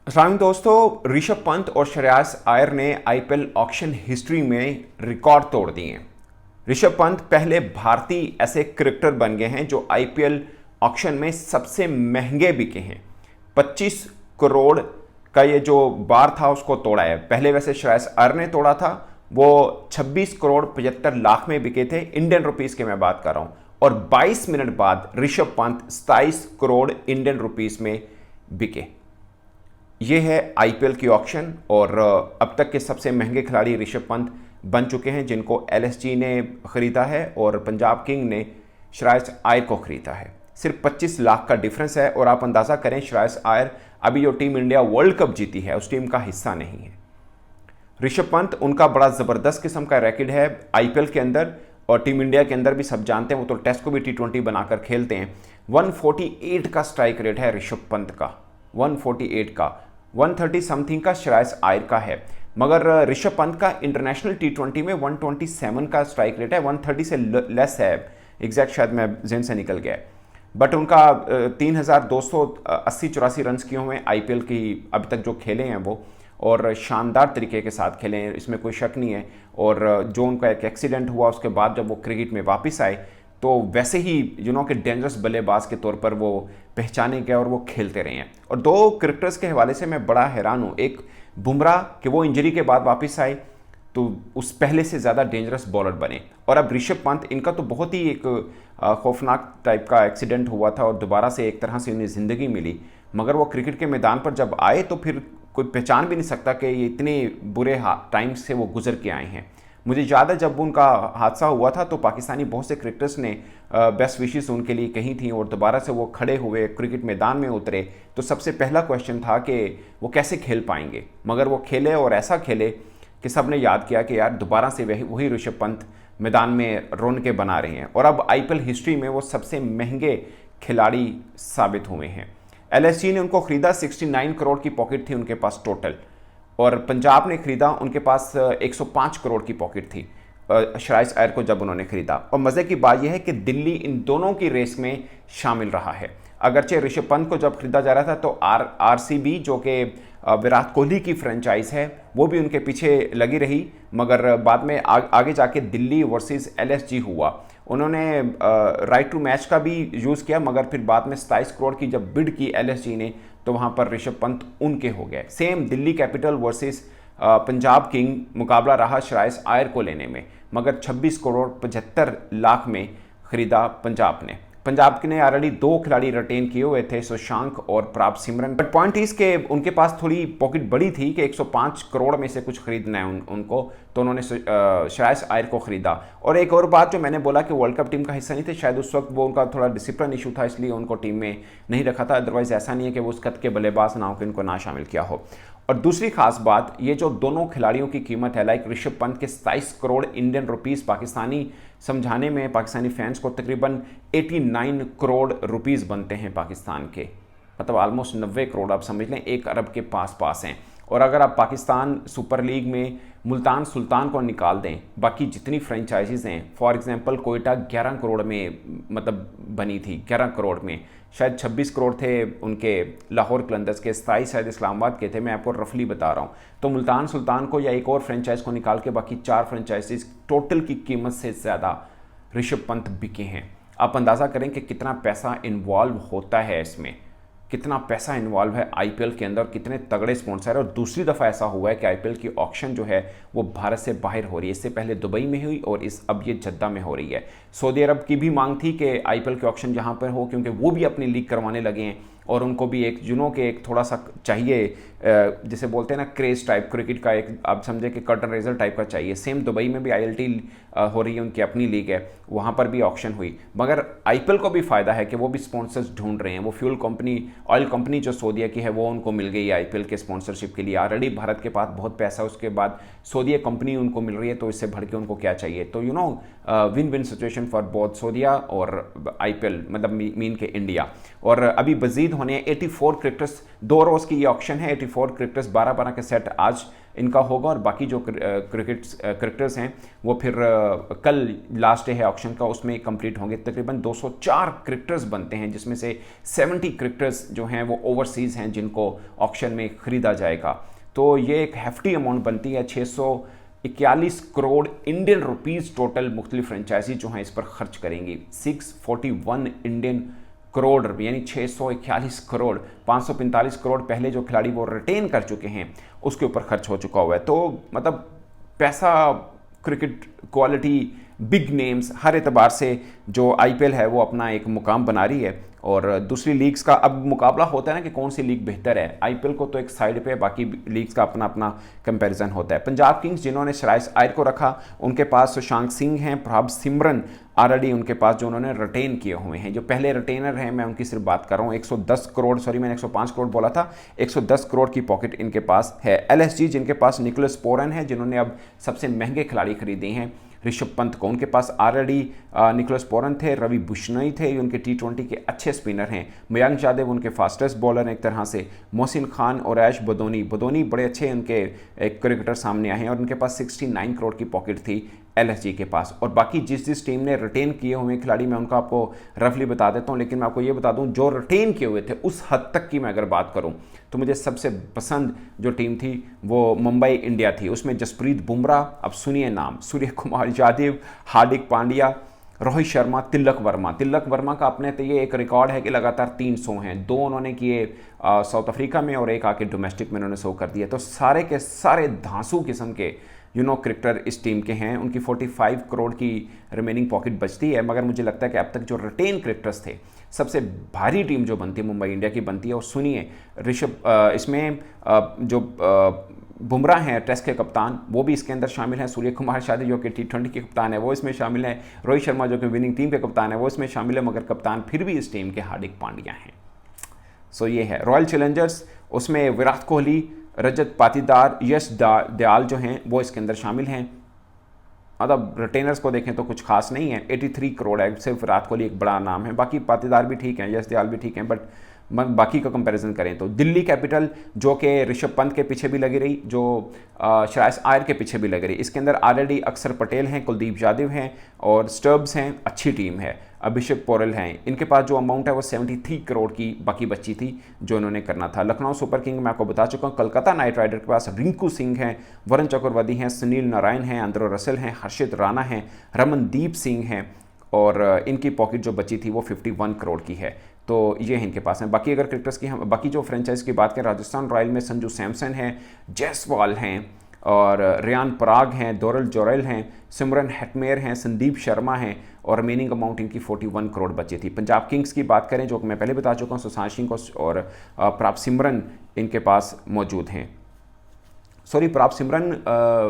अस्सलाम दोस्तों, ऋषभ पंत और श्रेयस अय्यर ने आईपीएल ऑक्शन हिस्ट्री में रिकॉर्ड तोड़ दिए हैं। ऋषभ पंत पहले भारतीय ऐसे क्रिकेटर बन गए हैं जो आईपीएल ऑक्शन में सबसे महंगे बिके हैं। 25 करोड़ का ये जो बार था उसको तोड़ा है। पहले वैसे श्रेयस अय्यर ने तोड़ा था, वो 26 करोड़ 75 लाख में बिके थे, इंडियन रुपीस के मैं बात कर रहा हूं। और 22 मिनट बाद ऋषभ पंत 27 करोड़ इंडियन रुपीस में बिके। ये है आईपीएल की ऑक्शन और अब तक के सबसे महंगे खिलाड़ी ऋषभ पंत बन चुके हैं, जिनको एलएसजी ने खरीदा है और पंजाब किंग ने श्रेयस अय्यर को खरीदा है। सिर्फ 25 लाख का डिफरेंस है और आप अंदाज़ा करें, श्रेयस अय्यर अभी जो टीम इंडिया वर्ल्ड कप जीती है उस टीम का हिस्सा नहीं है। ऋषभ पंत, उनका बड़ा ज़बरदस्त किस्म का रैकेट है आईपीएल के अंदर और टीम इंडिया के अंदर भी सब जानते हैं, वो तो टेस्ट को भी टी20 बनाकर खेलते हैं। 148 का स्ट्राइक रेट है ऋषभ पंत का, 148 का। 130 समथिंग का श्रेयस अय्यर का है, मगर ऋषभ पंत का इंटरनेशनल टी20 में 127 का स्ट्राइक रेट है, 130 से लेस है। एग्जैक्ट शायद मैं जेन से निकल गया, बट उनका 3280-84 रन किए हुए आईपीएल की अभी तक जो खेले हैं वो, और शानदार तरीके के साथ खेले हैं, इसमें कोई शक नहीं है। और जो उनका एक एक्सीडेंट हुआ उसके बाद जब वो क्रिकेट में वापस आए तो वैसे ही के डेंजरस बल्लेबाज के तौर पर वो पहचाने गए और वो खेलते रहे हैं। और दो क्रिकेटर्स के हवाले से मैं बड़ा हैरान हूँ। एक बुमराह कि वो इंजरी के बाद वापस आए तो उस पहले से ज़्यादा डेंजरस बॉलर बने, और अब ऋषभ पंत, इनका तो बहुत ही एक खौफनाक टाइप का एक्सीडेंट हुआ था और दोबारा से एक तरह से उन्हें ज़िंदगी मिली, मगर वो क्रिकेट के मैदान पर जब आए तो फिर कोई पहचान भी नहीं सकता कि ये इतने बुरे टाइम से वो गुजर के आए हैं। मुझे याद है जब उनका हादसा हुआ था तो पाकिस्तानी बहुत से क्रिकेटर्स ने बेस्ट विशेस उनके लिए कही थी और दोबारा से वो खड़े हुए क्रिकेट मैदान में उतरे तो सबसे पहला क्वेश्चन था कि वो कैसे खेल पाएंगे, मगर वो खेले और ऐसा खेले कि सब ने याद किया कि यार दोबारा से वही ऋषभ पंत मैदान में रौनकें बना रहे हैं और अब आईपीएल हिस्ट्री में वो सबसे महंगे खिलाड़ी साबित हुए हैं। एलएसजी ने उनको खरीदा, 69 करोड़ की पॉकेट थी उनके पास टोटल, और पंजाब ने खरीदा, उनके पास 105 करोड़ की पॉकेट थी श्रेयस अय्यर को जब उन्होंने खरीदा। और मज़े की बात यह है कि दिल्ली इन दोनों की रेस में शामिल रहा है। अगरचे ऋषभ पंत को जब खरीदा जा रहा था तो आरसीबी जो कि विराट कोहली की फ्रेंचाइज है वो भी उनके पीछे लगी रही, मगर बाद में आगे जाके दिल्ली वर्सेस एलएसजी हुआ। उन्होंने राइट टू मैच का भी यूज़ किया, मगर फिर बाद में 27 करोड़ की जब बिड की एलएसजी ने तो वहाँ पर ऋषभ पंत उनके हो गए। Same Delhi capital versus Punjab king मुकाबला रहा श्रेयस अय्यर को लेने में, मगर 26 करोड़ 75 लाख में खरीदा पंजाब ने। पंजाब ने ऑलरेडी 2 खिलाड़ी रिटेन किए हुए थे, सुशांक और प्राप सिमरन, बट पॉइंट इस के उनके पास थोड़ी पॉकेट बड़ी थी कि 105 करोड़ में से कुछ खरीदना है उनको, तो उन्होंने श्रेयस अय्यर को खरीदा। और एक और बात जो मैंने बोला कि वर्ल्ड कप टीम का हिस्सा नहीं थे, शायद उस वक्त वो उनका थोड़ा डिसिप्लिन इशू था इसलिए उनको टीम में नहीं रखा था, अदरवाइज ऐसा नहीं है कि वो उस कद के बल्लेबाज ना हो कि इनको ना शामिल किया हो। और दूसरी खास बात, ये जो दोनों खिलाड़ियों की कीमत है, लाइक ऋषभ पंत के 27 करोड़ इंडियन रुपीस पाकिस्तानी समझाने में पाकिस्तानी फैंस को तकरीबन 89 करोड़ रुपीस बनते हैं पाकिस्तान के, मतलब ऑलमोस्ट 90 करोड़ आप समझ लें, 1 अरब के पास हैं। और अगर आप पाकिस्तान सुपर लीग में मुल्तान सुल्तान को निकाल दें, बाकी जितनी फ्रेंचाइजीज़ हैं, फॉर एग्जांपल कोयटा 11 करोड़ में मतलब बनी थी, 11 करोड़ में, शायद 26 करोड़ थे उनके लाहौर कलंदर्स के, 27 शायद इस्लामाबाद के थे, मैं आपको रफली बता रहा हूँ। तो मुल्तान सुल्तान को या एक और फ्रेंचाइज को निकाल के बाकी 4 फ्रेंचाइजीज टोटल की कीमत से ज़्यादा ऋषभ पंत बिके हैं। आप अंदाज़ा करें कि कितना पैसा इन्वॉल्व होता है इसमें, कितना पैसा इन्वॉल्व है आईपीएल के अंदर, कितने तगड़े स्पॉन्सर है। और दूसरी दफ़ा ऐसा हुआ है कि आईपीएल की ऑक्शन जो है वो भारत से बाहर हो रही है। इससे पहले दुबई में हुई और अब ये जद्दा में हो रही है। सऊदी अरब की भी मांग थी कि आईपीएल की ऑक्शन जहाँ पर हो, क्योंकि वो भी अपनी लीग करवाने लगे हैं और उनको भी एक के एक थोड़ा सा चाहिए, जिसे बोलते हैं ना क्रेज टाइप क्रिकेट का, एक आप समझे कि कर्टन रेजर टाइप का चाहिए। सेम दुबई में भी आईएलटी हो रही है, उनकी अपनी लीग है, वहाँ पर भी ऑक्शन हुई। मगर आईपीएल को भी फ़ायदा है कि वो भी स्पॉन्सर्स ढूंढ रहे हैं। वो फ्यूल कंपनी, ऑयल कंपनी जो सऊदीया की है वो उनको मिल गई है आईपीएल के स्पॉन्सरशिप के लिए। ऑलरेडी भारत के पास बहुत पैसा है, उसके बाद सऊदीया कंपनी उनको मिल रही है, तो इससे बढ़ के उनको क्या चाहिए। तो win win situation for both Saudia और आईपीएल, मतलब मीन के इंडिया। और अभी मज़ीद होने हैं। 84 क्रिकेटर्स, 2 रोज़ की ये ऑक्शन है। 84 क्रिकेटर्स 12-12 के सेट आज इनका होगा और बाकी जो क्रिकेटर्स हैं वो फिर कल लास्ट डे है ऑक्शन का, उसमें कंप्लीट होंगे। तकरीबन 204 क्रिकेटर्स बनते हैं, जिसमें से 70 क्रिकेटर्स जो हैं वो ओवरसीज़ हैं जिनको ऑक्शन में ख़रीदा जाएगा। तो ये एक हेफ्टी अमाउंट बनती है। 641 करोड़ इंडियन रुपीज़ टोटल मुख्तलिफ फ्रेंचाइजी जो हैं इस पर खर्च करेंगी। 641 इंडियन करोड़ यानी 641 करोड़, 545 करोड़ पहले जो खिलाड़ी वो रिटेन कर चुके हैं उसके ऊपर खर्च हो चुका हुआ है। तो मतलब पैसा, क्रिकेट क्वालिटी, बिग नेम्स, हर एतबार से जो आईपीएल है वो अपना एक मुकाम बना रही है। और दूसरी लीग्स का अब मुकाबला होता है ना कि कौन सी लीग बेहतर है। आईपीएल को तो एक साइड पे, बाकी लीग्स का अपना अपना कंपैरिजन होता है। पंजाब किंग्स जिन्होंने श्राइस आयर को रखा, उनके पास सुशांत सिंह हैं, प्रभाव सिमरन ऑलरेडी उनके पास जो उन्होंने रिटेन किए हुए हैं। जो पहले रिटेनर हैं मैं उनकी सिर्फ बात कर रहा हूँ। 110 करोड़, सॉरी मैंने 105 करोड़ बोला था, 110 करोड़ की पॉकेट इनके पास है। एलएसजी जिनके पास निकोलस पोरन है, जिन्होंने अब सबसे महंगे खिलाड़ी खरीदे हैं। ऋषभ पंत को, उनके पास ऑलरेडी निकोलस पोरन थे, रवि बिश्नोई थे, ये उनके T20 के अच्छे स्पिनर हैं। मयंक यादव उनके फास्टेस्ट बॉलर हैं एक तरह से। मोहसिन खान और ऐश बदोनी बड़े अच्छे उनके एक क्रिकेटर सामने आए हैं और उनके पास 69 करोड़ की पॉकेट थी एलएसजी के पास। और बाकी जिस टीम ने रिटेन किए हुए खिलाड़ी मैं उनका आपको रफली बता देता हूं, लेकिन मैं आपको ये बता दूं जो रिटेन किए हुए थे उस हद तक की मैं अगर बात करूं तो मुझे सबसे पसंद जो टीम थी वो मुंबई इंडिया थी। उसमें जसप्रीत बुमराह, अब सुनिए नाम, सूर्य कुमार यादव, हार्दिक पांड्या, रोहित शर्मा, तिलक वर्मा का अपने तो ये एक रिकॉर्ड है कि लगातार 300 हैं। 2 उन्होंने किए साउथ अफ्रीका में और एक आके डोमेस्टिक में उन्होंने 100 कर दिया। तो सारे के सारे धांसू किस्म के क्रिकेटर इस टीम के हैं। उनकी 45 करोड़ की रिमेनिंग पॉकेट बचती है, मगर मुझे लगता है कि अब तक जो रिटेन क्रिकेटर्स थे, सबसे भारी टीम जो बनती है मुंबई इंडिया की बनती है। और सुनिए इसमें जो बुमराह हैं टेस्ट के कप्तान, वो भी इसके अंदर शामिल हैं। सूर्य कुमार यादव जो कि T20 के कप्तान है वो इसमें शामिल है। रोहित शर्मा जो कि विनिंग टीम के कप्तान है वो इसमें शामिल है, मगर कप्तान फिर भी इस टीम के हार्दिक पांड्या हैं। सो ये है रॉयल चैलेंजर्स, उसमें विराट कोहली, रजत पाटीदार, यश दयाल जो हैं वो इसके अंदर शामिल हैं। मतलब रिटेनर्स को देखें तो कुछ खास नहीं है। 83 करोड़ है, सिर्फ विराट कोहली एक बड़ा नाम है, बाकी पाटीदार भी ठीक हैं, यश दयाल भी ठीक हैं, बट बाकी का कंपैरिजन करें तो दिल्ली कैपिटल जो कि ऋषभ पंत के पीछे भी लगी रही, जो श्रेयस आयर के पीछे भी लगी रही, इसके अंदर ऑलरेडी अक्षर पटेल हैं, कुलदीप यादव हैं और स्टर्ब्स हैं, अच्छी टीम है, अभिषेक पोरल हैं। इनके पास जो अमाउंट है वो 73 करोड़ की बाकी बची थी जो इन्होंने करना था। लखनऊ सुपर किंग मैं आपको बता चुका हूँ। कलकत्ता नाइट राइडर के पास रिंकू सिंह हैं, वरुण चक्रवर्ती हैं, सुनील नारायण हैं, आंद्रे रसेल हैं, हर्षित राणा हैं, रमनदीप सिंह हैं और इनकी पॉकेट जो बची थी वो 51 करोड़ की है। तो ये इनके पास हैं। बाकी अगर क्रिकेटर्स की हम बाकी जो फ्रेंचाइज की बात करें, राजस्थान रॉयल में संजू सैमसन हैं, जयसवाल हैं और रियान पराग हैं, दोरल जोरेल हैं, सिमरन हेटमेयर हैं, संदीप शर्मा हैं और रिमेनिंग अमाउंट इनकी 41 करोड़ बची थी। पंजाब किंग्स की बात करें जो मैं पहले बता चुका हूँ, सुशांत सिंह और प्रताप सिमरन इनके पास मौजूद हैं। सॉरी, प्रताप सिमरन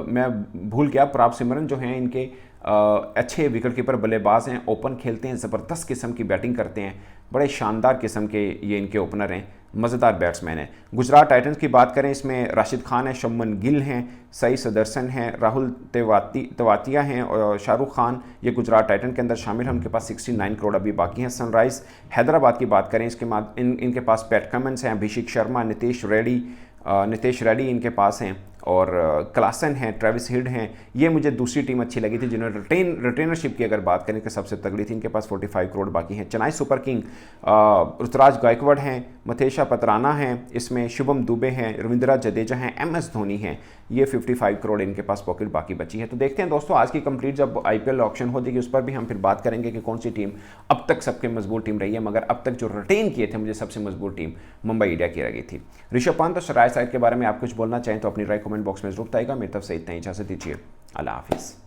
मैं भूल गया, प्रताप सिमरन जो हैं इनके अच्छे विकेट कीपर बल्लेबाज हैं, ओपन खेलते हैं, ज़बरदस्त किस्म की बैटिंग करते हैं, बड़े शानदार किस्म के ये इनके ओपनर हैं, मज़ेदार बैट्समैन हैं। गुजरात टाइटंस की बात करें, इसमें राशिद खान है, शुभमन गिल हैं, सई सदरसन हैं, राहुल तेवातिया हैं और शाहरुख खान, ये गुजरात टाइटन के अंदर शामिल हैं। उनके पास 69 करोड़ अभी बाकी हैं। सनराइज़ हैदराबाद की बात करें, इसके बाद इनके पास पैट कमिंस हैं, अभिषेक शर्मा, नितेश रेड्डी इनके पास हैं और क्लासन हैं, ट्रेविस हिड हैं। ये मुझे दूसरी टीम अच्छी लगी थी जिन्होंने रिटेनरशिप की अगर बात करें कि सबसे तगड़ी थी। इनके पास 45 करोड़ बाकी हैं। चेन्नई सुपर किंग ऋतुराज गायकवाड़ हैं, मथेशा पतराना हैं, इसमें शुभम दुबे हैं, रविंद्रा जडेजा हैं, MS धोनी हैं। ये 55 करोड़ इनके पास पॉकेट बाकी बची है। तो देखते हैं दोस्तों, आज की कंप्लीट जब IPL ऑक्शन हो जाएगी उस पर भी हम फिर बात करेंगे कि कौन सी टीम अब तक सबके मजबूत टीम रही है, मगर अब तक जो रिटेन किए थे मुझे सबसे मजबूत टीम मुंबई इंडिया की लगी थी। ऋषभ पंत और श्रेयस अय्यर के बारे में आप कुछ बोलना चाहें तो अपनी राय कमेंट बॉक्स में जरूर बताइएगा। मेरी तरफ से इतना ही, इजाजत दीजिए, अल्लाह हाफिज़।